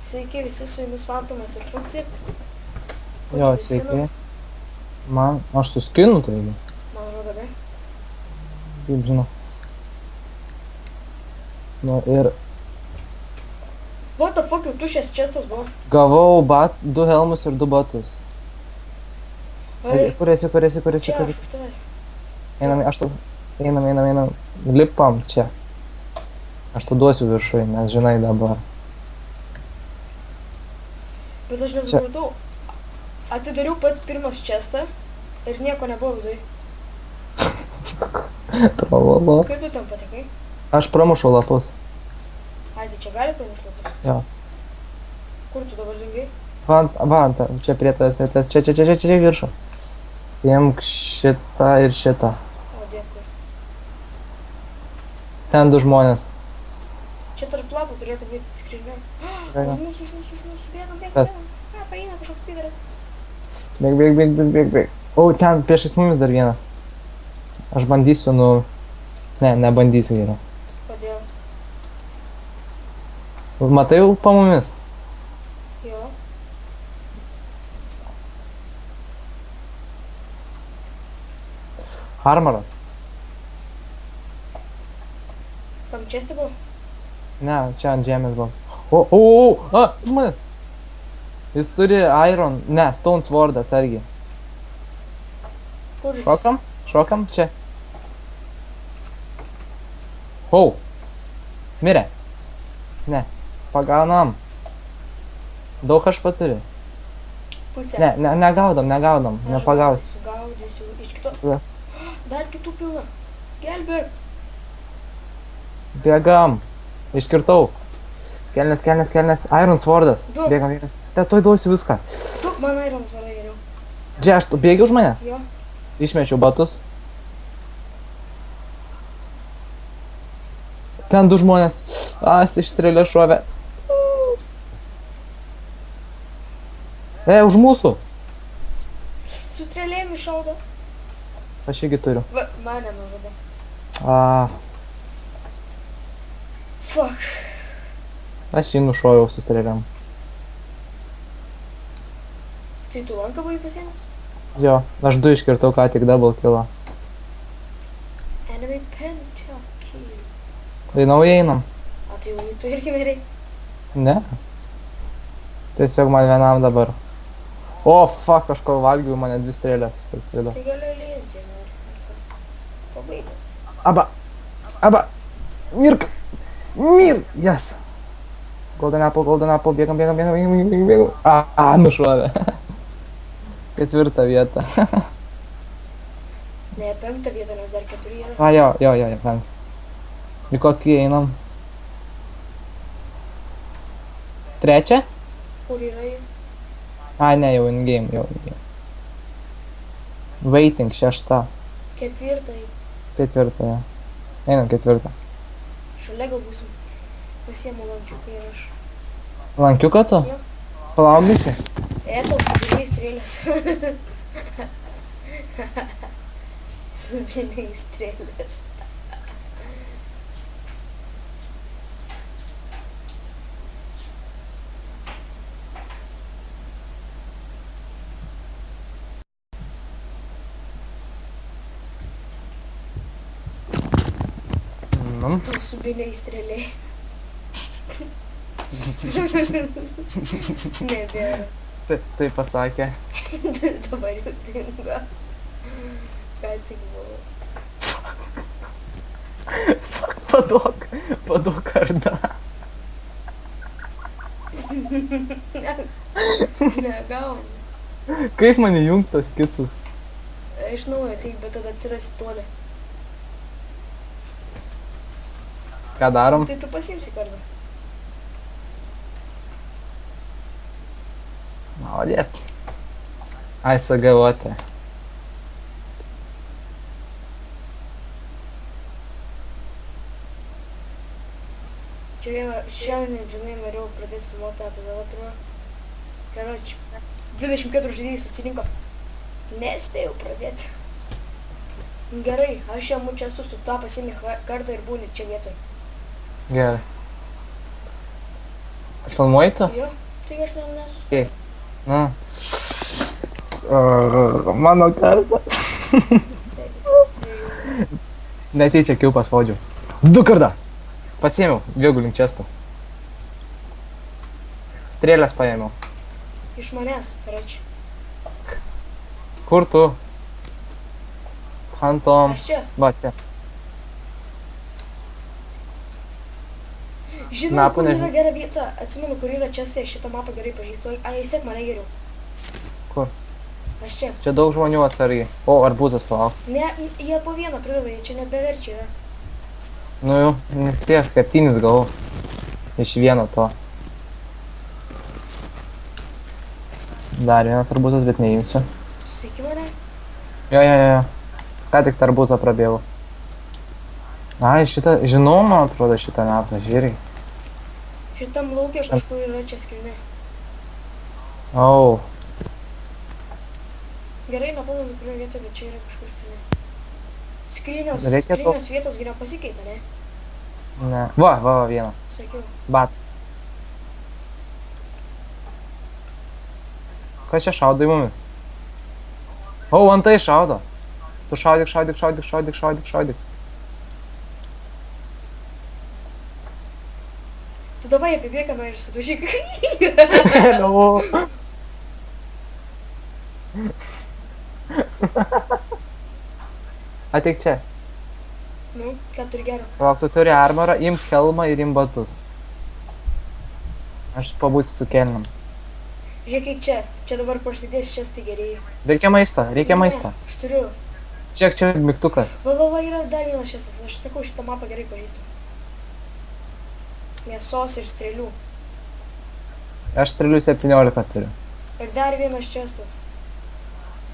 Sveiki visi, su jumis Fantomas ir Fuxi. Jo, sveiki. Aš su skinu taigi. Man atrodo, be. Kaip žinau. Nu ir What the fuck, jau tušės čestas buvo. gavau 2 helmus ir 2 batus. Ai, Kur esi? čia aš už tavęs. Einam. Lipam čia. Aš tau duosiu viršui, nes žinai dabar. Bet aš nesupratau. Atidariau pats pirmas čestą ir nieko nebuvo vidui. Trololo. Kaip tu ten patekai? Aš pramušau lapus. Aizai, čia gali pramušti? Jo. Kur tu dabar dingai? Čia prie tavęs, čia viršų. Imk šitą ir šitą. O, dėkui. Ten 2 žmonės. Čia tarp lapų turėtų būti skrynia. Gerai. Už mūsų, bėgam. Kas? Paeina kažkoks pidaras. Bėg. O, ten priešais mumis dar vienas. Aš bandysiu, Ne, nebandysiu yra. Kodėl? Matai jau po mumis? Jo. Armoras? Tam česti buvo? Ne, čia ant žemės buvo. Žmonės. Jis turi iron, stone sword atsargiai. Kur jis? Šokam, čia. Mirė. Ne, pagaunam. Daug aš paturi. Pusę. Ne, negaudom, nepagaus. Sugaudysiu. Iš kito. Ja. Dar kitų pilna. Gelbėk. Bėgam. Iškirtau. Kelnes. Iron swordas. Duok. Bėgam. Te tuoj duosiu viską. Tu, man Ironas varai geriau. Čia, tu bėgi už manęs? Jo. Išmečiau batus. Ten 2 žmonės. Išstrėlė šovė. Už mūsų. Su strėlėm iššaudo. Aš irgi turiu. Va, mane nužudė. Fuck. Aš jį nušoviau su strėlėm. Tai tu lanką buvai pasiėmęs? Jo, aš 2 iškirtau ką tik double killą. Enemy penchaki. Tai naujai einam. O tai jau tu irgi mirei. Ne. Tiesiog man vienam dabar. Fuck, aš kol valgiau mane 2 strėlės. Tai gali lėti. Pabaigai. Aba. Mirk. Yes. Golden apple, bėgam. Nušovė. 4 vietą. Ne, 5 vietą, nes dar 4 yra. Jo, 5. Į kokį einam? 3? Kur yra jį? Ne, jau in game. Waiting 6. 4. 4. Einam 4. Šalia gal būsim. Pasiėmu lankiuką ir aš. Lankiuką tu? Jo. Palauk biškį. Tau subiniai strėlės. Subiniai strėlės. Tau subiniai strėliai. Nebėra. Tai pasakė. Dabar jau dingo. Ką tik buvo. Paduok kardą. Negaunu. Kaip man įjungt tas kitus? Iš naujo teik, bet tada atsirasi toli. Ką darom? Tai tu pasiimsi kardą. Молодец. SGOT. Šiandien, žinai, norėjau pradėti filmuoti epizodą pirmą. Karoči, 24 žaidėjai susirinko. Nespėjau pradėti. Gerai, aš jam čia esu su to pasiimi kartą ir būni čia vietoj. Gerai. filmuoji tu? Jo, tai aš nesustojau. Na. Mano kartas. Netyčia kilpas vodžiau. 2 kartą. Pasiėmiau, bėgu link često. Strėlės paėmiau. Iš manęs, rač. Kur tu? Phantom. Aš čia. Va, čia. Žinau, Mapų kur yra nežinau. gera vieta. Atsimenu, kur yra čestai, aš šitą mapą gerai pažįstu. Ai, sek mane geriau. Kur? Aš čia. Čia daug žmonių atsargiai. O, arbūzas palauk. Ne, jie po vieną pridavė, jie čia nebeverčia yra. Nu jau, nes tiek, 7 gavau. Iš vieno to. Dar vienas arbūzas, bet neimsiu. Susiki mane? Jo. Ką tik arbūzą prabėgau. Ai, šitą, žinau, man atrodo, šitą metą, žiūrėk. Šitam laukia kažkur yra čia skrinė. Au. Gerai, nepamenu, kurioje vietoje, bet čia yra kažkur skrinė. Reikia to- Skrynios vietos gi nepasikeitė, ne? Ne. Va, vieną. Sakiau. Bat. Kas čia šaudo į mumis? O, antai šaudo. Tu šaudyk. Tu davai apibėgame ir sudužyk. No. Ateik čia. Nu, ką turi gero? Palauk, tu turi armorą, imk helmą ir imk batus. Aš pabūsiu su kelniam. Žiūrėk, kaip čia. Čia dabar prasidės čestai gerėja. Reikia maisto. Aš turiu. Čia mygtukas. Va, yra dar vienas čestas. Aš sakau, šitą mapą gerai pažįstu. Mėsos ir strėlių. Aš strėlių 17 turiu. Ir dar vienas čestas.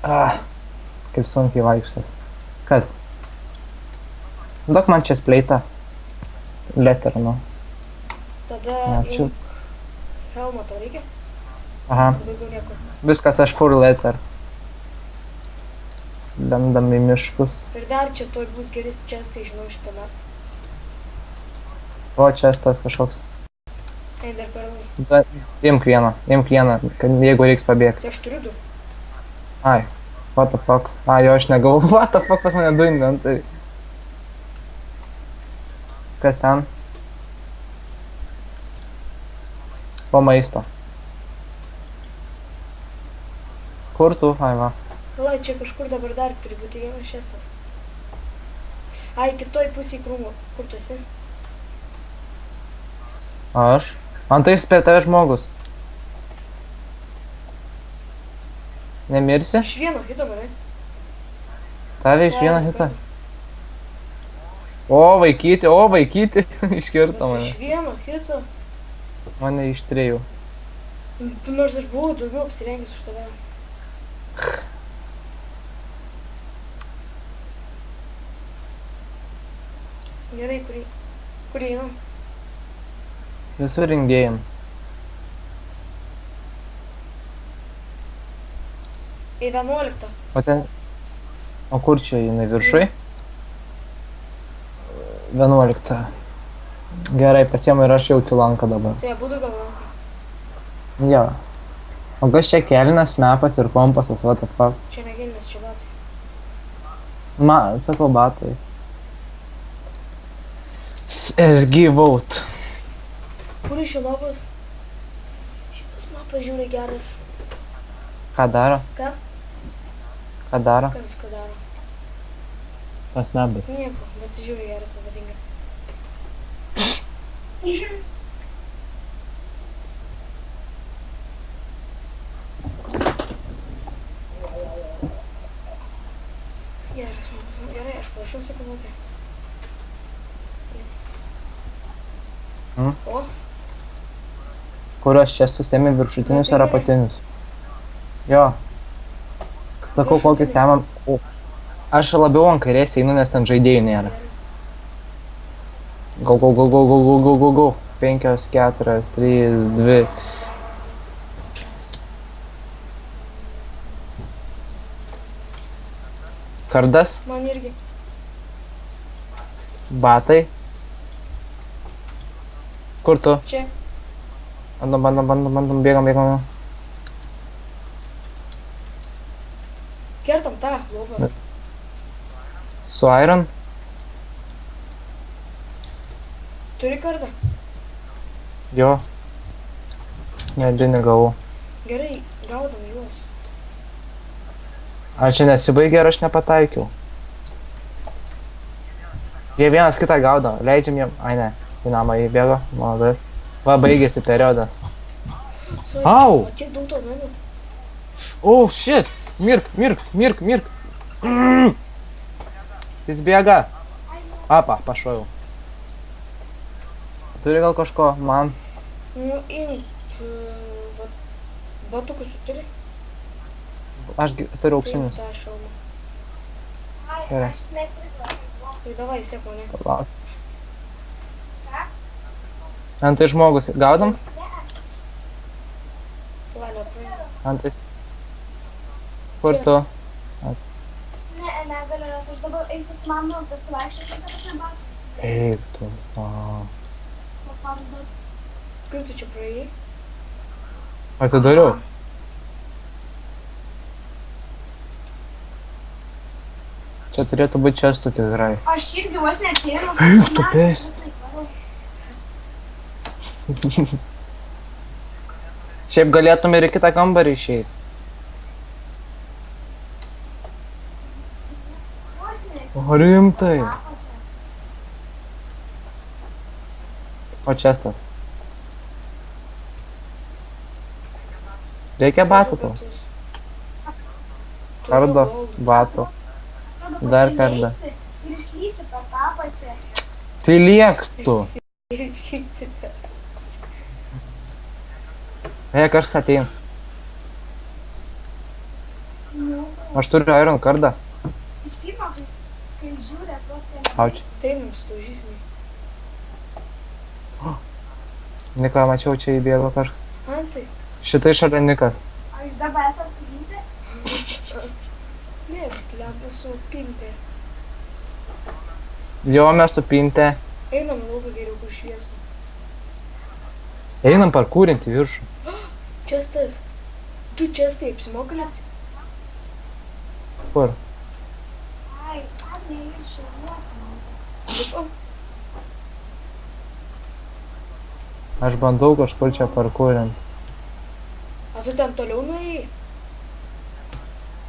Ah, kaip sunkiai vaikštas. Kas? Duok man čia spleitą. Letter, nu. Tada Ačiū. imk helmą, to reikia? Aha. Daugiau nieko. Viskas, aš full letter. Lendam į miškus. Ir dar čia tuoj bus geri čestai, žinau šitą mapą. O, čia tas kažkoks. Ei, dar per lai. Imk vieną, kad jeigu reiks pabėgti. Tai aš turiu du. Ai, what the fuck. Ai, jo, aš negavau. What the fuck, pas mane du inventai. Kas ten? Po maisto. Kur tu? Ai, va. Lai, čia kažkur dabar dar turi būti vienas čestas. Ai, kitoj pusėj krūmų. Kur tu esi? Aš. Antai spė tave žmogus. Nemirsi? Iš vieno hito mane. Tave iš vieno hito. O, vaikyti. Iškirto mane. Iš vieno hito. Mane iš 3. Nors aš buvau daugiau apsirengęs už tave. Gerai, kur einam? Visur rengėjim. Į 11. O ten... O kur čia jinai viršui? 11. Gerai, pasiemu ir aš jaučiu lanką dabar. Tai abudu galvom. Jo. O kas čia kelnes, mepas ir kompasas, what the fuck? Čia negilinas, čia batai. Sakau, batai. SG vote. Kur iš lopas? Šitas mapas žiūri geras. Ką daro? Ką? Ką daro? Kas ką daro? Tas mebas. Nieko, bet žiūri geras, man patinka. Geras, man patinka. Gerai, aš prašausi komentai. O? Kurios čia susėmė viršutinius ar apatinius? Jo. Sakau, kokį semam. Aš labiau ant kairės einu, nes ten žaidėjų nėra. Go. 5, 4, 3, 2. Kardas, Man irgi. batai. Kur tu? Čia. Bandom, bėgam. Kertam tą lopą. Bet- Su Iron? Turi kardą? Jo. Negavau. Gerai, gaudom juos. Ar čia nesibaigė ir aš nepataikiau? Jie vienas kitą gaudo, leidžiam jiem. Ai ne, į namą įbėgo, maldas. Va, baigėsi periodas. Sorry, Au! o tiek daug to namų. Oh shit! Mirk! Jis bėga. Apa, pašojau. Turi gal kažko, man? Nu, imk. Batukus tu turi? Aš turiu Tai imk auksinius. tą šalmą. Gerai. Tai davai, sek mane. Palauk. Antai žmogus, gaudom? Planio praeina. Antais. Kur tu? Ne, negaliu, nes aš dabar eisiu su mama pasivaikščioti, bet aš nebatus. Eik tu. O. Kaip tu čia praėjai? Atidariau. Čia turėtų būti čestų tikrai. Aš irgi vos neatsėjau. Eik tu pės. Šiaip galėtum ir į kitą kambarį išeiti. O rimtai. O čestas. Reikia batų tau. Kardo, batų. Dar kardą. Ir išlysi per tą pačią. Tai liek tu. Ei, kažką ateina. Aš turiu iron kardą. Iš pirmo, kai žiūrė, tuos Auč. Tai mums daužysime. Niką mačiau, čia įbėgo kažkas. Antai? Šitai šalia Nikas. O jūs dabar esat suginti? Ne, lempa su pinte. Jo, mes supintę. Einam lauką geriau kur šviesų. Einam parkūrinti viršų. Čestas. Tu čestai apsimoka lipti? Kur? Ai, ne, iš šalies. Lipam. Aš bandau kažkur čia parkūrinti. A tu ten toliau nuėjai?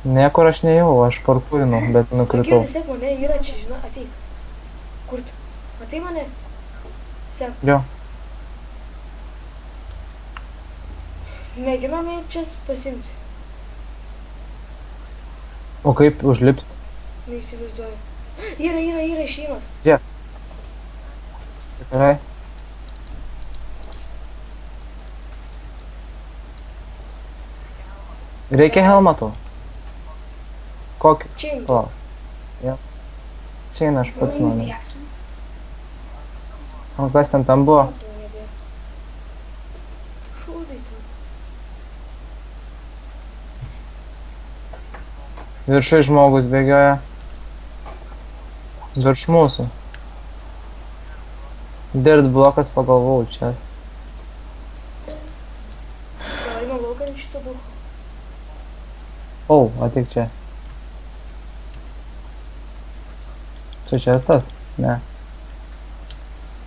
Niekur aš nejau, aš parkūrinau, bet nukritau. Girdi, sek mane, yra čia, žinai, ateik. Kur tu? Matai mane? Sek. Jo. Mėginame čia pasimti. O kaip užlipti? Neįsivaizduoju. Yra išėjimas. Tikrai? Reikia helmato. Kokį? Čia imti. O. Jo. Čia eina aš pats manau. O kas ten tam buvo? Šūdai ten. Viršai žmogus bėgioja. Virš mūsų. Dirt blokas pagalvojau čia. Gal eina lauką ant šito ducho. O, ateik čia. Čia čestas? Ne.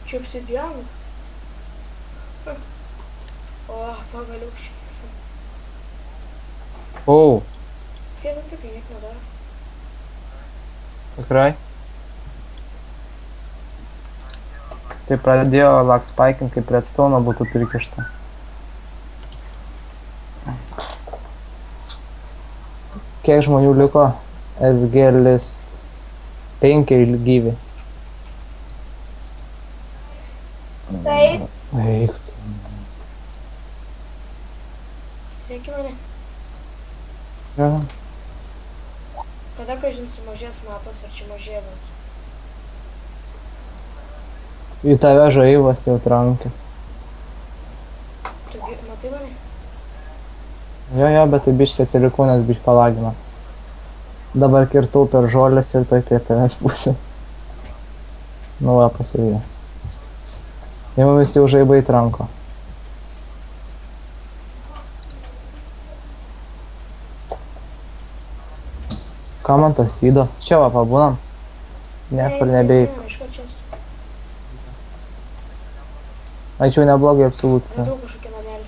Čia obsidianas. O, pagaliau šviesa. O, Tie nutikai niek nedaro. tikrai? Tai pradėjo lag spikint, kaip redstone būtų prikišta. Kiek žmonių liko? SG list. 5 gyvi. Taip. Eik. Seki mane. Ja. Kada, kažin, sumažės mapas, ar čia mažėja bent? Į tave žaivas jau trankia. Tu matai mane? Jo, bet tai biškė atsilikūnės biškė palagina. Dabar kirtau per žolės ir toj prie tavęs pusė. Nu va, pasivėjo. Jau visi jau žaibai tranko. Ką man tas įdo? Čia va, pabūnam. Niekur nebeik. Ne, iš ko čia esu. Ačiū neblogai apsilūtinęs. Radau kažkokį namelį.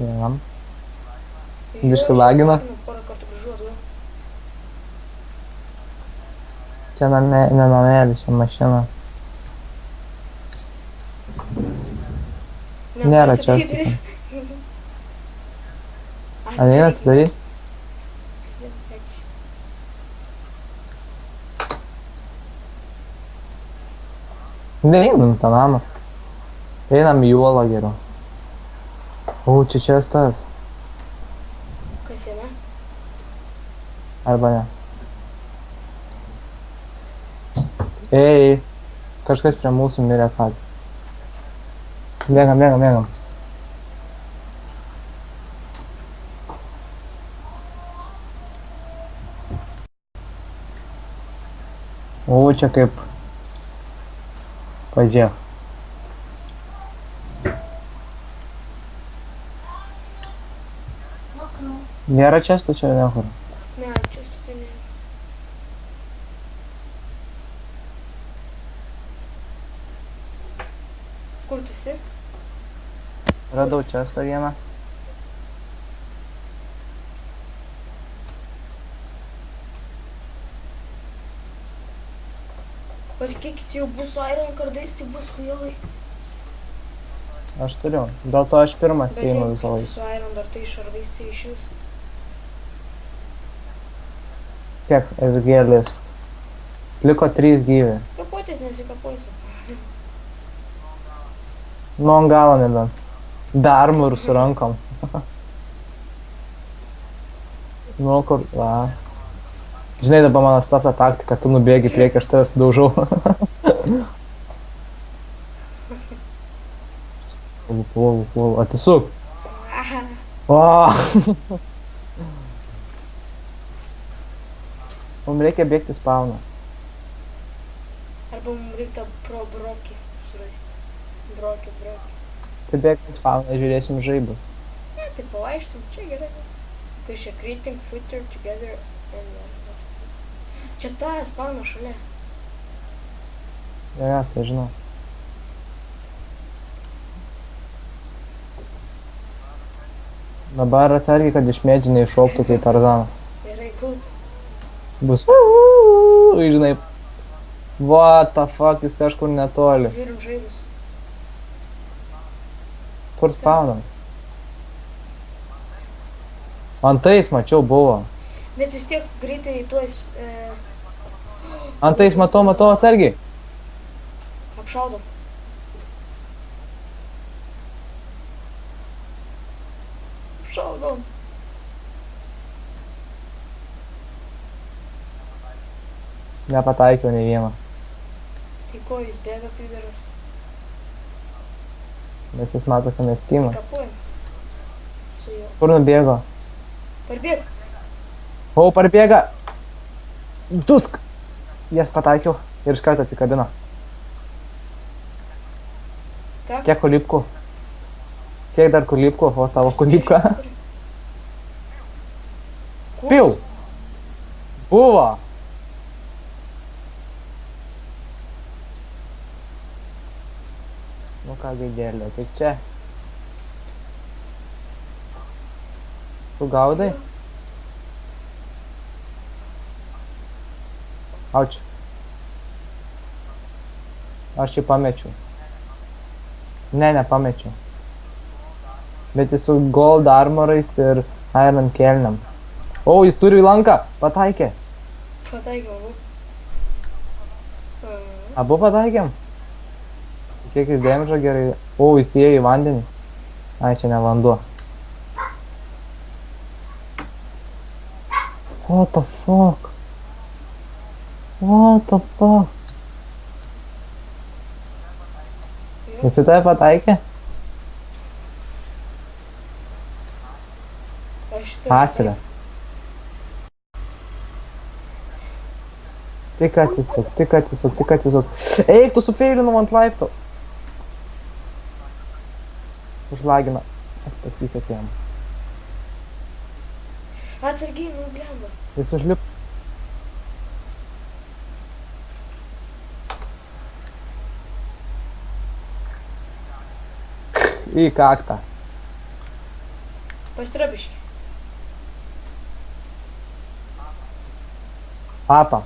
Jam. Jo, Biškį aš lagina? Porą kartų grįžau atgal. Čia ne namelis, čia mašina. Nėra čia. Ar neina atsidaryt? Neeinam į tą namą. Einam į uolą geriau. O, čia čestas. Kas jame? Arba ne. Ei, kažkas prie mūsų mirė kad. Bėgam, bėgam, bėgam. O, čia kaip. Pažiūrėk. Nėra čestų čia niekur. Ne, čia sutinė. Kur tu esi? Radau čestą vieną. Patikėkit, jau bus su Iron kardais, tai bus huilai. Aš turiu. Dėl to aš pirmas Bet einu jeigu visą kiti laiką. su Iron dar tai šarvais, tai iš vis. Kiek SG list. Liko 3 gyvi. Kapuotis nesikapuosi. Nu, ant galo nebent. Darmu ir su rankom. Nu, kur... Va. Žinai dabar mano slapta taktika, tu nubėgi priekį, aš tave sudaužau. Puolu. Atisuk. O! Mums reikia bėgti spawną. Arba mums reikia pro brokį surasti. Brokį. Tai bėgti spawną, žiūrėsim žaibus. Ne, tai pavaištum, čia gerai. Kai čia creating footer together and... Čia ta spawno šalia. Ja, tai žinau. Dabar atsargiai, kad iš medžių neiššoktų kaip Tarzaną. Gerai, kult. Bus žinai. What the fuck, jis kažkur netoli. Žiūrim žaibus. Kur spawnas? Antais mačiau buvo. Bet vis tiek greitai tuos Antais matau atsargiai. apšaudom. Apšaudom. Nepataikiau nei vieną. Tai ko jis bėga pidaras? Nes jis mato, kad mes tymas. Kapuojamas. Su juo. Kur nubėgo? Parbėg. O, parbėga! Dusk! Jas pataikiau ir iš karto atsikabino. Ką? Kiek kulipkų? Kiek dar kulipkų? O, tavo kulipka. Piu! Buvo! Nu ką gaidėlė, tai čia. Tu gaudai? Auč. Aš jį pamečiau. Ne, nepamečiau. Bet jis su gold armorais ir iron kelniam. O, jis turi lanką. Pataikė. Pataikiau, abu. Abu pataikėm. Kiek jis damage'o gerai. O, jis įėjo į vandenį. Ai, čia ne vanduo. What the fuck? What the fuck? Visi tave pataikė? Aš šitą... Asilė. Tik atsisuk. Eik, tu sufeilinau ant laipto. Užlagina. Pasisekė jam. Atsargiai, nu blemba. Jis užlip. Į kaktą. Pastrabiškai. Apa.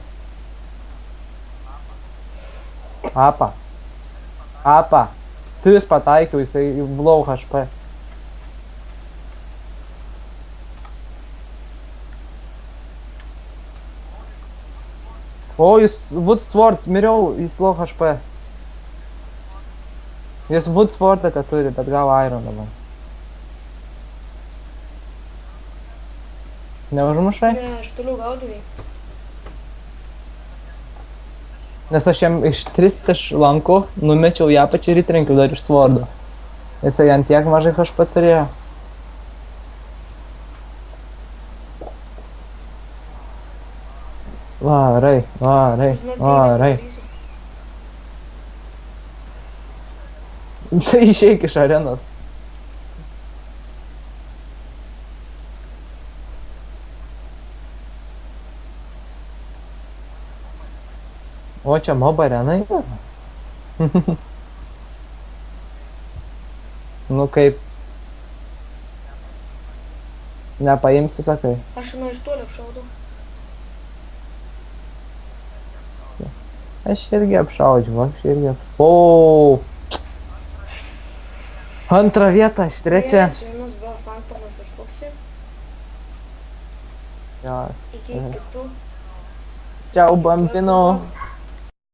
Apa. Apa. 3 pataikiau, jisai low HP. O, jis Wood Swords, miriau, jis low HP. Jis Wood Swordą te turi, bet gal Iron dabar. Neužmušai? Ne, aš toliau gaudavai. Nes aš jam iš 3 iš lankų numečiau ją pačią ir įtrenkiau dar iš svordo. Jisai ant tiek mažai HP turėjo. Varai, varai, Žinok, varai. darysiu. Tai išeik iš arenos. O čia mob arena yra? Nu kaip? Nepaimsiu, sakai. Aš nuo iš toliau apšaudau. Aš irgi apšaudžiu, aš irgi apšaudžiu. Antrą vietą, aš trečią. Su jumis buvo Fantomas ir Foxy. Jo. Iki kitų. Ciao, bambino.